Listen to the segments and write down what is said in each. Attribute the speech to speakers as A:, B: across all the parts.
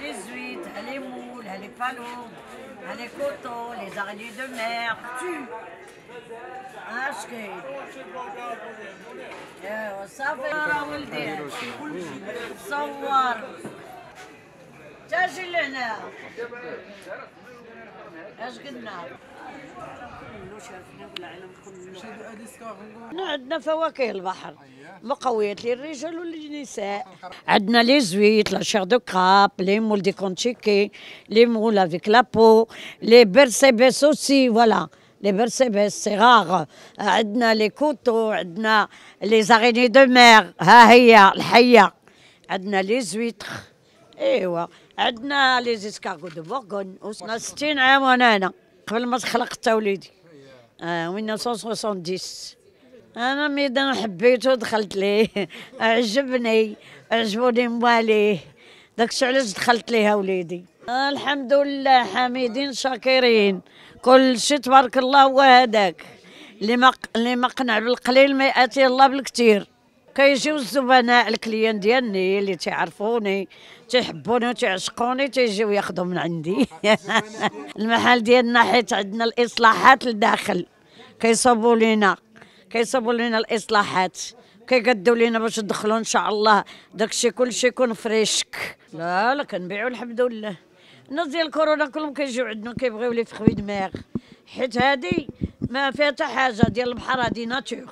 A: les huîtres, les moules, les palourdes, les coteaux, les araignées de mer, tout. اش كاين؟ ايوا صافي راه ولدي صور تاجي لهنا اش قلنا؟ عندنا فواكه البحر مقويات للرجال وللنساء. عندنا لي زويت، لا شير دو كراب، لي مول دي كونتشيكي، لي مول افيك لا بو، لي بيرسيبس اوسي، فوالا لي بيرسيبس سي راغ. عندنا لي كوتو، عندنا لي زاريني دو مير، ها هي الحيه. عندنا لي زويتر، ايوا عندنا لي زيسكارغو دو بورغون. وصلنا 60 عام وانا هنا قبل ما تخلق حتى وليدي 1970. انا ميدان حبيته دخلت ليه عجبني، عجبوني مواليه، داكشي علاش دخلت ليها وليدي. الحمد لله حامدين شاكرين، كل شيء تبارك الله. هو هذاك اللي ما قنع بالقليل ما ياتي الله بالكثير. كيجيو الزبناء الكليان ديالني اللي تيعرفوني تيحبوني وتيعشقوني تيجيو ياخذوا من عندي. المحل ديالنا حيت عندنا الاصلاحات لداخل، كيصوبوا لينا الاصلاحات، كيقدوا لينا باش ندخلوا ان شاء الله داكشي كلشي يكون فريشك. لا كنبيعوا الحمد لله. الناس ديال كورونا كلهم كيجيو عندنا كيبغيو لي فخوي دماغ، حيت هادي ما فيها حتى حاجه ديال البحر، هادي ناتور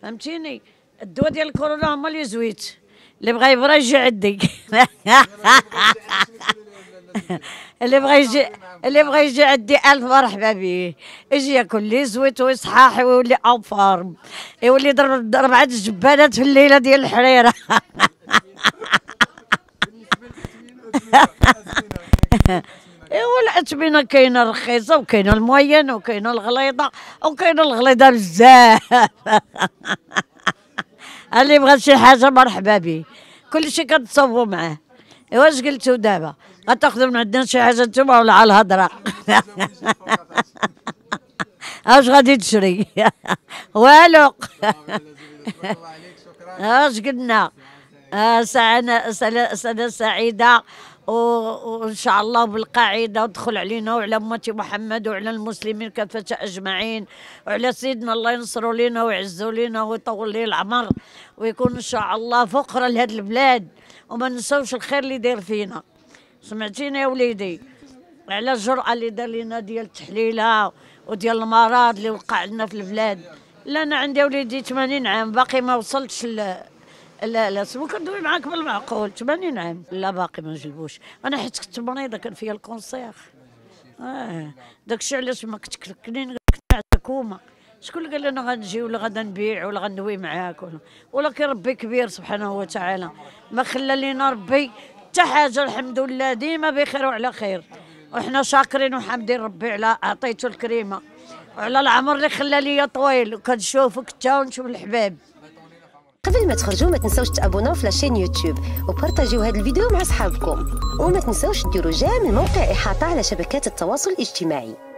A: فهمتيني. الدواء ديال الكورونا هما لي زويت، اللي بغى يبرا يجي عندي. اللي بغى يجي عندي الف مرحبا به، يجي ياكل لي زويت ويصحاح ويولي اون فورم، يولي يضرب 4 جبانات في الليله ديال الحريره. ايوا الأثمنة كاينه الرخيصه وكاينه الموينه وكاينه الغليظه وكاينه الغليظه بزاف. اللي بغى شي حاجه مرحبا به، كلشي كنتصوبوا معاه. ايوا اش قلتو دابا؟ غتاخذوا من عندنا شي حاجه نتوما ولا على الهضره؟ اش غادي تشري؟ والو. اش قلنا؟ سنه سعيده وان شاء الله بالقاعده ودخل علينا وعلى امه محمد وعلى المسلمين كافه اجمعين وعلى سيدنا، الله ينصروا لينا ويعزوا لينا ويطول ليه العمر ويكون ان شاء الله فقره لهاد البلاد، وما نساوش الخير اللي داير فينا. سمعتيني يا وليدي على الجرأه اللي دار لينا ديال التحليله وديال المرض اللي وقع لنا في البلاد. لا انا عندي وليدي 80 عام باقي ما وصلتش لا سمو كندوي معاك بالمعقول 80 عام. لا باقي ما نجلبوش انا حيت كنت مريضه كان فيا الكونسير. داكشي علاش ما كنت كنين كنت حكومه. شكون اللي قال لنا غنجي ولا غادا نبيع ولا غندوي معاك ولكن ربي كبير سبحانه وتعالى، ما خلى لينا ربي حتى حاجه. الحمد لله ديما بخير وعلى خير، وحنا شاكرين وحامدين ربي على عطيته الكريمه وعلى العمر اللي خلى ليا طويل، وكنشوفك حتى ونشوف الحباب.
B: قبل ما تخرجوا ما تنسوش تابوناو في لاشين يوتيوب وبارطاجيو هذا الفيديو مع اصحابكم، وما تنسوش ديروا جيم الموقع احاطه على شبكات التواصل الاجتماعي.